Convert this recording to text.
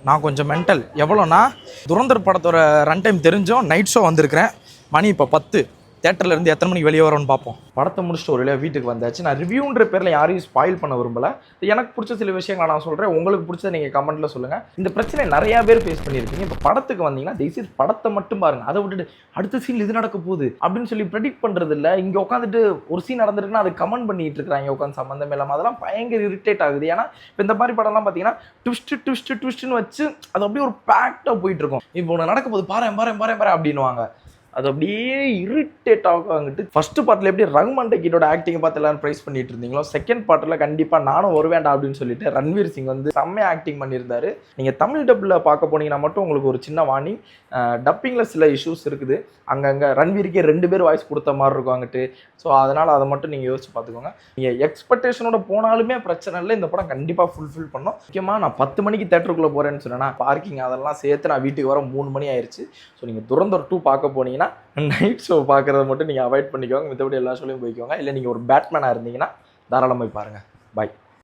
நான் கொஞ்சம் மென்டல். எவ்வளோனா துரந்தர் படத்தோட ரன் டைம் தெரிஞ்சோம் நைட் ஷோ வந்திருக்கிறேன். மணி இப்போ 10. தேட்டரில் இருந்து எத்தனை மணிக்கு வெளியே வரோன்னு பார்ப்போம். படத்தை முடிச்சுட்டு ஒரு வழியாக வீட்டுக்கு வந்தாச்சு. நான் ரிவ்யூன்ற பேரில் யாரையும் ஸ்பாயில் பண்ண விரும்பல. எனக்கு பிடிச்ச சில விஷயங்களை நான் சொல்கிறேன். உங்களுக்கு பிடிச்சதை நீங்கள் கமெண்ட்டில் சொல்லுங்கள். இந்த பிரச்சனை நிறையா பேர் ஃபேஸ் பண்ணியிருக்கீங்க. இப்போ படத்துக்கு வந்தீங்கன்னா தயவுசெய்து படத்தை மட்டும் பாருங்கள். அதை விட்டுட்டு அடுத்த சீன் இது நடக்க போகுது அப்படின்னு சொல்லி ப்ரெடிக்ட் பண்ணுறது இல்லை. இங்கே உட்காந்துட்டு ஒரு சீன் நடந்திருக்குன்னா அது கமெண்ட் பண்ணிட்டு இருக்கிறாங்க உட்காந்து சம்மந்தம் இல்லாமல். அதெல்லாம் பயங்கர இரிட்டேட் ஆகுது. ஏன்னா இப்போ இந்த மாதிரி படம்லாம் பார்த்தீங்கன்னா ட்விஸ்ட்டுன்னு வச்சு அது அப்படியே ஒரு பேக்டாக போயிட்டு இருக்கும். இப்போ ஒன்று நடக்க போது பாரு அப்படின்னுவாங்க. அது அப்படியே இரிட்டேட் ஆகிட்டு ஃபர்ஸ்ட் பார்ட்டில் எப்படி ரஹ்மான் டக்கீட்டோட ஆக்டிங்கை பார்த்து எல்லாரும் ப்ரைஸ் பண்ணிட்டு இருந்தீங்களோ, செகண்ட் பார்ட்டில் கண்டிப்பாக நானும் வருவேண்டா அப்படின்னு சொல்லிட்டு ரன்வீர் சிங் வந்து செம்மையாக ஆக்டிங் பண்ணியிருந்தாரு. நீங்கள் தமிழ் டப்பில் பார்க்க போனீங்கன்னா மட்டும் உங்களுக்கு ஒரு சின்ன வார்னிங். டப்பிங்கில் சில இஷ்யூஸ் இருக்குது. அங்கங்கே ரன்வீருக்கே 2 பேர் வாய்ஸ் கொடுத்த மாதிரி இருக்கும் அங்கிட்டு. ஸோ அதனால் அதை மட்டும் நீங்கள் யோசிச்சு பார்த்துக்கோங்க. நீங்கள் எக்ஸ்பெக்டேஷனோட போனாலுமே பிரச்சனை இல்லை. இந்த படம் கண்டிப்பாக ஃபுல்ஃபில் பண்ணோம். முக்கியமாக நான் 10 மணிக்கு தேட்டருக்குள்ளே போகிறேன்னு சொன்னேன்னா பார்க்கிங் அதெல்லாம் சேர்த்து நான் வீட்டுக்கு வர 3 மணி ஆயிடுச்சு. ஸோ நீங்கள் துரந்தர் 2 பார்க்க போனீங்கன்னா நைட் ஷோ பார்க்குறத மட்டும் நீங்கள் அவாய்ட் பண்ணிக்கோங்க. மற்றபடி எல்லா ஷோலையும் போய்க்கோங்க. இல்லை நீங்கள் ஒரு பேட்மேனாக இருந்தீங்கன்னா தாராளமாக போய் பாருங்கள். பாய்.